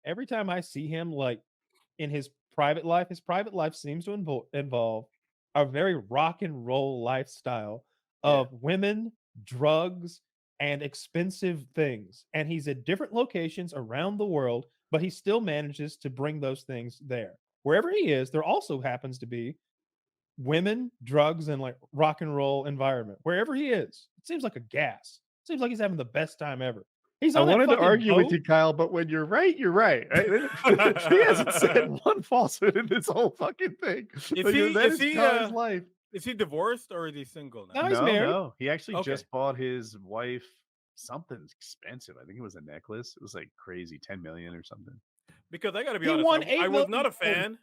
every time I see him, like, in his private life seems to involve a very rock and roll lifestyle Yeah. of women, drugs, and expensive things. And he's at different locations around the world, but he still manages to bring those things there. Wherever he is, there also happens to be women, drugs, and like rock and roll environment. Wherever he is, it seems like a gas. Seems like he's having the best time ever. He's I on that wanted to fucking argue with boat. you, Kyle, but when you're right, you're right. He hasn't said one falsehood in this whole fucking thing. That is Kyle's life. Is he divorced or is he single now? No, he's married. No. He actually Okay. just bought his wife something expensive. I think it was a necklace. It was like crazy, 10 million or something. Because I got to be He honest, won I $8 was not a million. fan.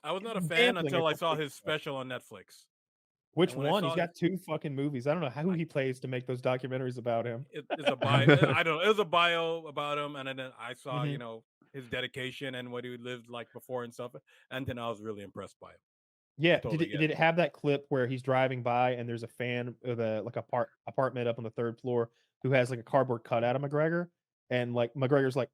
I was not a fan Gambling until or I saw something. his special on Netflix. Which And when I one? He's saw got 2 fucking movies. I don't know who he plays to make those documentaries about him. It's a bio. I don't know. It was a bio about him, and then I saw, Mhm. you know, his dedication and what he lived like before and stuff. And then I was really impressed by him. Yeah, Totally did it have that clip where he's driving by and there's a fan of a like a apartment up on the 3rd floor who has like a cardboard cutout of McGregor, and like McGregor's like,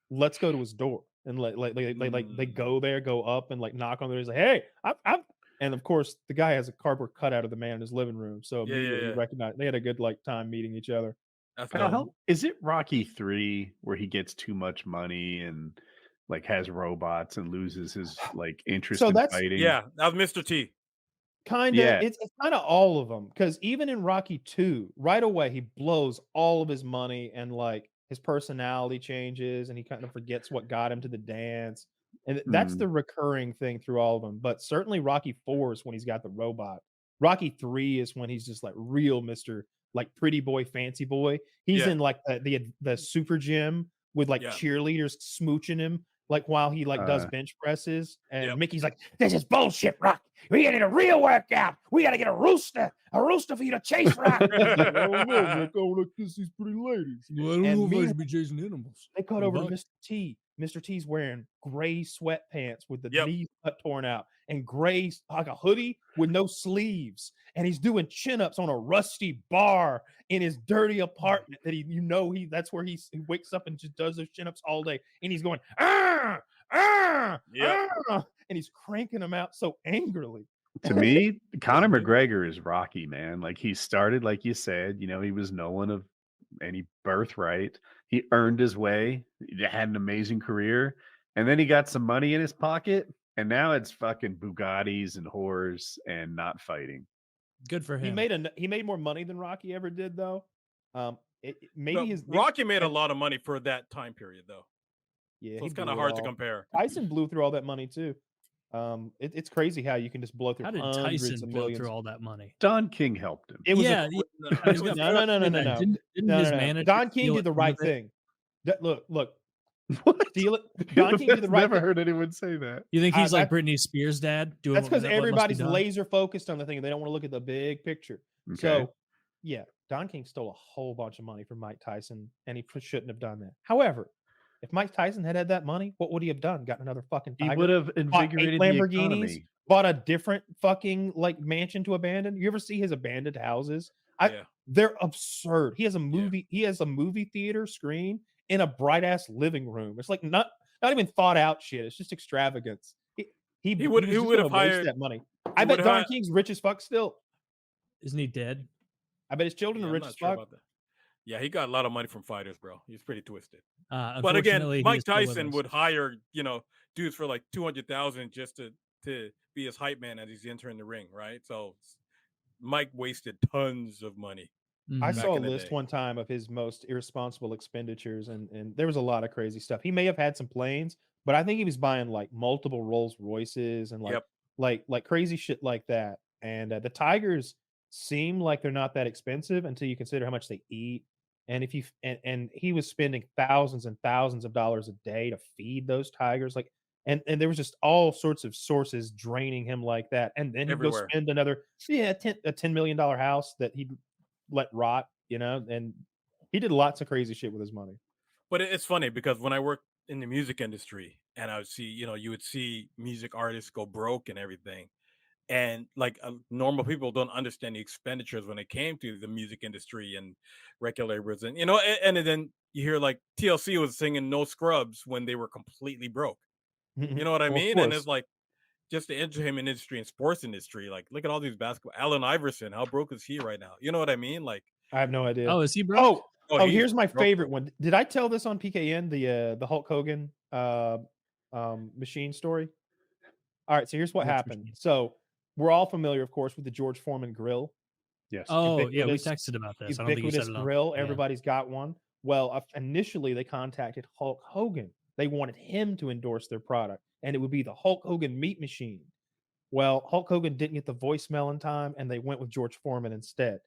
"Let's go to his door," and they go there, go up and like knock on there. He's like, "Hey, I'm," and of course the guy has a cardboard cutout of the man in his living room, so immediately he Yeah. recognized they had a good like time meeting each other. That's Kyle, dope. is it Rocky 3 where he gets too much money and like has robots and loses his like interest So in that's fighting? Yeah, that was Mr. T. Kinda, Yeah. it's kinda all of them. Because even in Rocky 2, right away, he blows all of his money and, like, his personality changes, and he kind of forgets what got him to the dance, and that's the Mm. recurring thing through all of them, but certainly Rocky 4 is when he's got the robot. Rocky 3 is when he's just, like, real Mr. like, pretty boy, fancy boy. He's Yeah. in, like, the super gym with, like, Yeah. cheerleaders smooching him, like, while he, like, does bench presses, and Yep. Mickey's like, "This is bullshit, Rock. We gotta get a real workout. We gotta get a rooster for you to chase, Rock." I don't know, Mick. I wanna kiss these pretty ladies. Well, I don't And know if I meanwhile, should be chasing animals. they cut What over to about Mr. T. Mr. T's wearing gray sweatpants with the Yep. knees cut torn out and gray like a hoodie with no sleeves, and he's doing chin-ups on a rusty bar in his dirty apartment that that's where he wakes up and just does those chin-ups all day, and he's going, "Ah! Ah! Yep. Ah!" and he's cranking them out so angrily. To me, Conor McGregor is Rocky, man. Like he started, like you said, he was no one of any birthright. He earned his way. He had an amazing career, and then he got some money in his pocket, and now it's fucking Bugattis and whores and not fighting. Good for him. He made more money than Rocky ever did, though. But Rocky made a lot of money for that time period, though. Yeah, So he it's kind of blew it hard to all. compare. Tyson blew through all that money too. It's crazy how you can just blow through How did hundreds Tyson of blow millions. through all that money? Don King helped him. It was Yeah, a quick, I was gonna no. Didn't his manager Don King steal did the a ton of right it? thing. Look, What? steal it. Don King did the right Never thing. heard anyone say that. You think he's like that- Britney Spears' dad? Doing That's what because must be everybody's done? laser focused on the thing and they don't want to look at the big picture. Okay. So, yeah, Don King stole a whole bunch of money from Mike Tyson, and he shouldn't have done that. However, if Mike Tyson had that money, what would he have done? Gotten another fucking He tiger? would have Bought 8 invigorated the Lamborghinis? economy. Bought a different fucking like mansion to abandon? You ever see his abandoned houses? Yeah. They're absurd. He has a movie. He has a movie theater screen in a bright ass living room. It's like not even thought out shit. It's just extravagance. He would was just have gonna waste hired that money. I bet would Don have- King's rich as fuck still. Isn't he dead? I bet his children Yeah, are I'm rich not as sure fuck. about that. Yeah, he got a lot of money from fighters, bro. He's pretty twisted. But again, Unfortunately, he Mike is still with Tyson us. would hire, dudes for like 200,000 just to be his hype man as he's entering the ring, right? So Mike wasted tons of money. I Mhm. saw a in the list day. one time of his most irresponsible expenditures, and there was a lot of crazy stuff. He may have had some planes, but I think he was buying like multiple Rolls Royces and Yep. like crazy shit like that. And the Tigers seem like they're not that expensive until you consider how much they eat. And if you and he was spending thousands and thousands of dollars a day to feed those tigers, like and there was just all sorts of sources draining him like that. And then he'd go Everywhere. spend another a $10 million house that he'd let rot, and he did lots of crazy shit with his money. But it's funny because when I worked in the music industry and I would see, you would see music artists go broke and everything. And like normal people don't understand the expenditures when it came to the music industry and record labels, and and then you hear like TLC was singing "No Scrubs" when they were completely broke. You know what I Well, of mean? And course. it's like just the entertainment industry and sports industry. Like, look at all these basketball. Allen Iverson, how broke is he right now? You know what I mean? Like, I have no idea. Oh, is he broke? he's Here's my broke. favorite one. Did I tell this on PKN, the Hulk Hogan machine story? All right, so here's what Which happened. machine? So we're all familiar, of course, with the George Foreman grill. Yes. Oh, yeah, we Ubiquitous- texted about this. I don't think you said Ubiquitous it on. grill. Yeah. Everybody's got one. Well, initially they contacted Hulk Hogan. They wanted him to endorse their product, and it would be the Hulk Hogan meat machine. Well, Hulk Hogan didn't get the voicemail in time, and they went with George Foreman instead.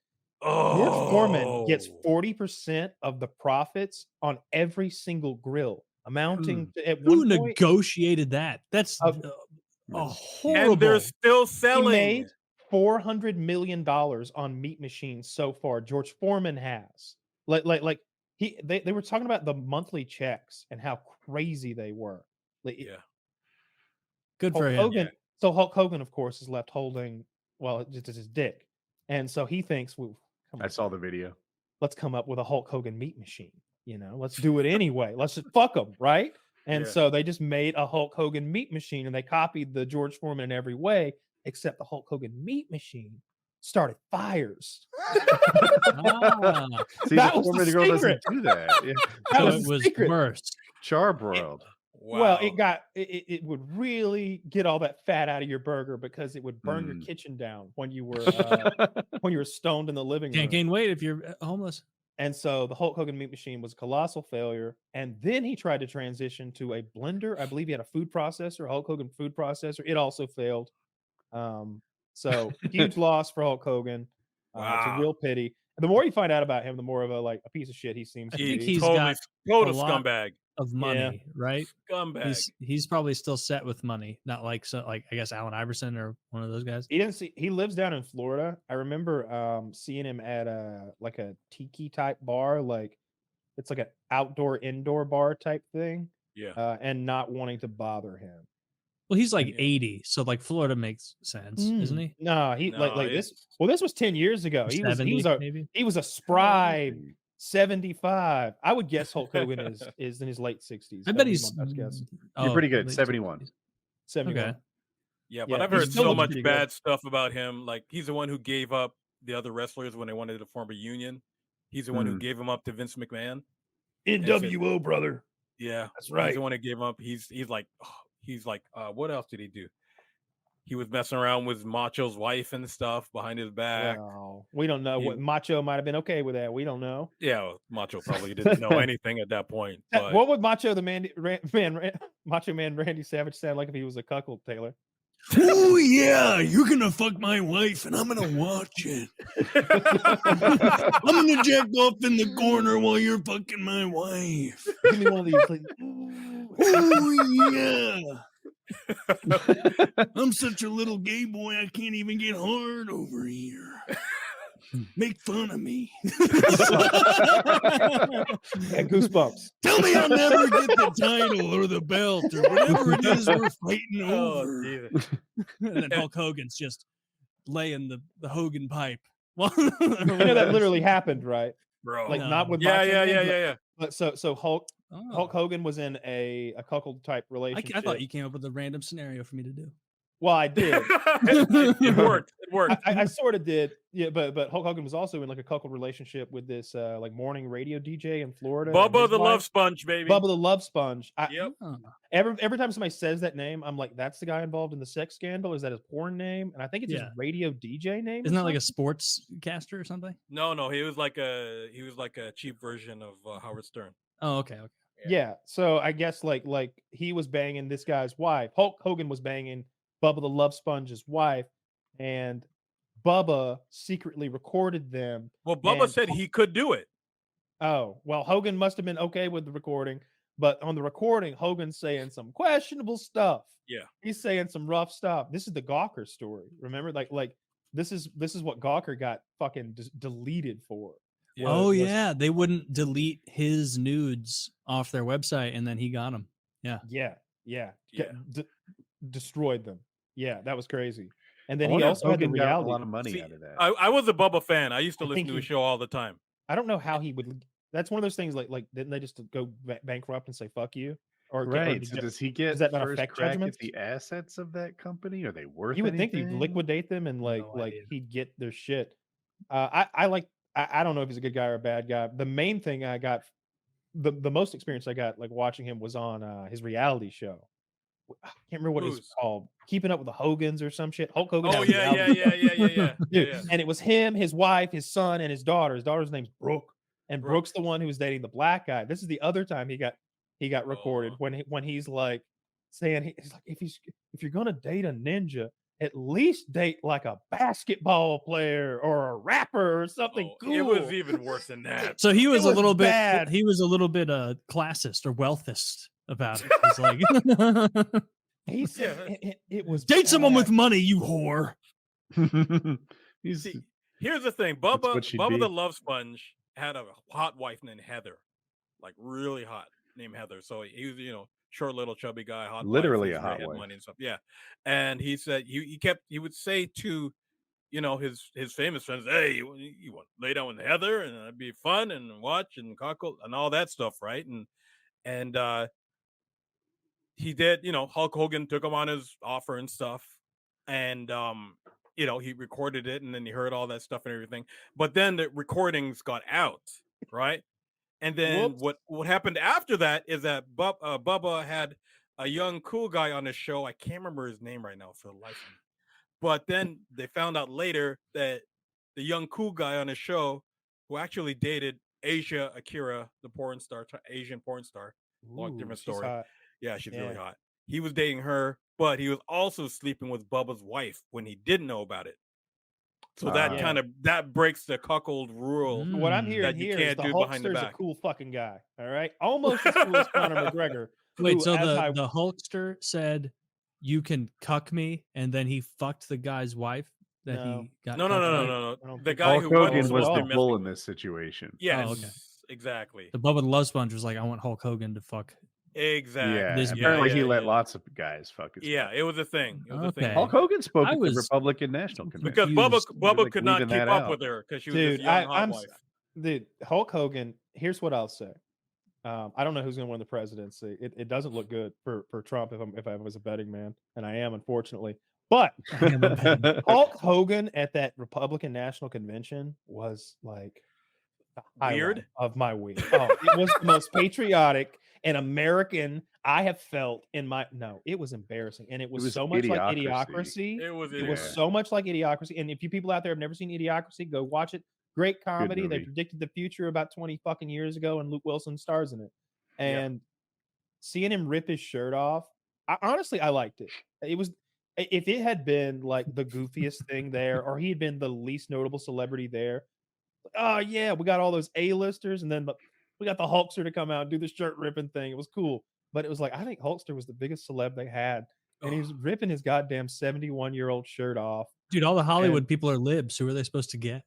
George Foreman gets 40% of the profits on every single grill, amounting to at Who one point negotiated that? That's Of- a horrible. And they're still he selling. made $400 million on meat machines so far. George Foreman has they were talking about the monthly checks and how crazy they were. Like, Yeah. Good Hulk for him. Hogan. So Hulk Hogan, of course, is left holding just his dick, and so he thinks, "Well, come I on, saw the video. let's come up with a Hulk Hogan meat machine. Let's do it anyway. Let's just fuck them, right?" And Yeah. so they just made a Hulk Hogan meat machine, and they copied the George Foreman in every way, except the Hulk Hogan meat machine started fires. Ah, See, That the was the Foreman girl doesn't secret. do that. Yeah. That so was it the was secret. worse. Charbroiled. Wow. Well, it would really get all that fat out of your burger because it would burn your kitchen down when you were stoned in the living room. Can't gain weight if you're homeless. And so the Hulk Hogan meat machine was a colossal failure. And then he tried to transition to a blender. I believe he had a food processor, Hulk Hogan food processor. It also failed. So huge loss for Hulk Hogan. It's a Wow. real pity. And the more you find out about him, the more of a piece of shit he seems I to think be. he's Totally got total a lot scumbag. of money, right? Scumbag. He's probably still set with money, not like I guess Allen Iverson or one of those guys. He lives down in Florida. I remember seeing him at a tiki type bar, it's like an outdoor indoor bar type thing. Yeah. And not wanting to bother him. Well, he's like Yeah. 80, so Florida makes sense, isn't he? No, this. Well, this was 10 years ago. Or He 70, was maybe. he was a spry 75. I would guess Hulk Hogan is in his late 60s. I That bet would be he's. my best guess. You're pretty good. late 71. 60s. 71. Okay. Yeah, Yeah, but I've he heard still so looks much pretty bad good. stuff about him. Like, he's the one who gave up the other wrestlers when they wanted to form a union. He's the one who gave him up to Vince McMahon. NWO, brother. Yeah, That's He's right. the one that gave him up. He's like, what else did he do? He was messing around with Macho's wife and stuff behind his back. Well, we don't know. What Macho might have been okay with that. We don't know. Yeah, well, Macho probably didn't know anything at that point. But What would Macho Man Randy Savage sound like if he was a cuckold, Taylor? Oh yeah, you're gonna fuck my wife, and I'm gonna watch it. I'm gonna jack off in the corner while you're fucking my wife. Give me one of these. Oh yeah. I'm such a little gay boy, I can't even get hard over here. Make fun of me. Yeah, goosebumps. Tell me I'll never get the title or the belt or whatever it is we're fighting over. Jesus. And then Hulk Hogan's just laying the Hogan pipe. You know that literally happened, right? Bro. Like No. not with Yeah, Macho Man, yeah. But so Hulk Oh. Hogan was in a cuckold type relationship. I thought you came up with a random scenario for me to do. Well, I did. It worked. It worked. I sort of did. Yeah, but Hulk Hogan was also in a cuckold relationship with this morning radio DJ in Florida. and Bubba his the wife. Love Sponge, baby. Bubba the Love Sponge. Yep. Oh. Every time somebody says that name, I'm like, that's the guy involved in the sex scandal. Is that his porn name? And I think it's his Yeah. radio DJ name. Isn't that like a sports caster or something? No, he was like a cheap version of Howard Stern. Oh, okay. Yeah. So I guess like he was banging this guy's wife. Hulk Hogan was banging Bubba the Love Sponge's wife, and Bubba secretly recorded them. Well, Bubba And said he could do it. Oh, well, Hogan must have been okay with the recording, but on the recording, Hogan's saying some questionable stuff. Yeah. He's saying some rough stuff. This is the Gawker story. Remember, like this is what Gawker got fucking deleted for. Yeah. Oh was- yeah, they wouldn't delete his nudes off their website, and then he got them. Yeah. Yeah. Destroyed them. Yeah, that was crazy. And I then he wonder if also had the Hogan got a reality. lot of money See, out of that. I was a Bubba fan. I used to I listen think to his he- show all the time. I don't know how he would. That's one of those things like didn't they just go bankrupt and say fuck you? Or Right. So does he get that not first affect crack judgments? at the assets of that company? Are they worth You would think anything? they'd liquidate them and like No idea. he'd get their shit. I don't know if he's a good guy or a bad guy. The main thing I got, the most experience I got like watching him was on his reality show. I can't remember what it's Whose? called. Keeping Up with the Hogans or some shit. Hulk Hogan. Oh had a yeah, reality show. Dude, yeah. and it was him, his wife, his son, and his daughter. His daughter's name's Brooke, and Brooke. Brooke's the one who was dating the black guy. This is the other time he got recorded Oh. when he's like saying he's like if you're gonna date a ninja, at least date like a basketball player or a rapper or something Oh, cool. It was even worse than that. So he was a was little bad. bit. He was a little bit classist or wealthist about it. He's like, He said it was date someone bad. with money, you whore. He's See, here's the thing. That's Bubba what she'd Bubba be. the Love Sponge had a hot wife named Heather. Like really hot named Heather. So he was, short little chubby guy, hot wife, Literally who's a hot had wife. money and stuff. Yeah. And he said he would say to his famous friends, hey, you want to lay down with Heather and it'd be fun and watch and cockle and all that stuff, right? And he did, Hulk Hogan took him on his offer and stuff. And he recorded it and then he heard all that stuff and everything. But then the recordings got out, right? And then Whoops. what happened after that is that Bubba had a young cool guy on his show. I can't remember his name right now for the life of me. But then they found out later that the young cool guy on his show, who actually dated Asia Akira, the porn star, Asian porn star, long different She's story. hot. Yeah, she's really Yeah. hot. He was dating her, but he was also sleeping with Bubba's wife when he didn't know about it. So that Yeah. that breaks the cuckold rule. What I'm Mm. hearing That you here is can't the do behind the Hulkster's a back. cool fucking guy. All right, almost as cool as Conor McGregor. Wait, who, so as I- the Hulkster said you can cuck me, and then he fucked the guy's wife that No. he got. No. cucked by? I The don't guy think Hulk who Hogan was was supposed to the be bull messing in with- this situation. Yes, okay. exactly. The Bubba the Love Sponge was like, I want Hulk Hogan to fuck. Exactly. Yeah, This apparently guy. he let lots of guys fuck his Yeah, wife. it was a thing. It was a thing. Okay. Hulk Hogan spoke I at the was Republican National Convention. Because confused. Bubba Like could not leaving keep that up out. with her because she was Dude, this young hot wife. Dude, Hulk Hogan. Here's what I'll say. I don't know who's going to win the presidency. It doesn't look good for Trump if I was a betting man, and I am unfortunately. But Hulk Hogan at that Republican National Convention was like the highlight Weird? of my week. Oh, it was the most patriotic and American I have felt in my. No, it was embarrassing, and it was was so much like Idiocracy. Idiocracy. It was. It was Yeah. so much like Idiocracy. And if you people out there have never seen Idiocracy, go watch it. Great comedy. They movie. predicted the future about 20 fucking years ago, and Luke Wilson stars in it. And seeing him rip his shirt off, honestly, I liked it. It was, if it had been like the goofiest thing there, or he had been the least notable celebrity there, oh yeah, we got all those A-listers, and then we got the Hulkster to come out and do the shirt ripping thing. It was cool. But it was like, I think Hulkster was the biggest celeb they had. And he was ripping his goddamn 71-year-old shirt off. Dude, all the Hollywood And- people are libs. Who are they supposed to get?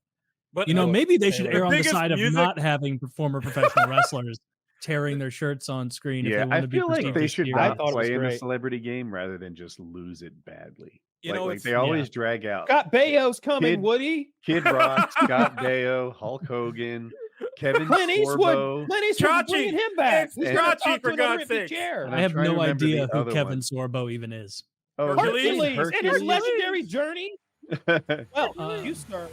But Maybe they stay should away. err The on the biggest side of music- not having former professional wrestlers tearing their shirts on screen. If Yeah, they want I to be feel like they prestigious should here. I not thought it was play in the great. celebrity game rather than just lose it badly. You Like, know, like it's- they always drag out Scott Baio's coming, Kid- Woody. Kid Rock, Scott Baio, Hulk Hogan, Kevin Clint Eastwood. Sorbo. Clint Eastwood Chachi. bringing him back. It's He's gonna Chachi, talk for to another God's empty sake. chair. And I have trying to no remember idea the who other Kevin one. Sorbo even is. Oh, Hercules. Hercules and his Hercules. legendary journey. Well, Uh, you start.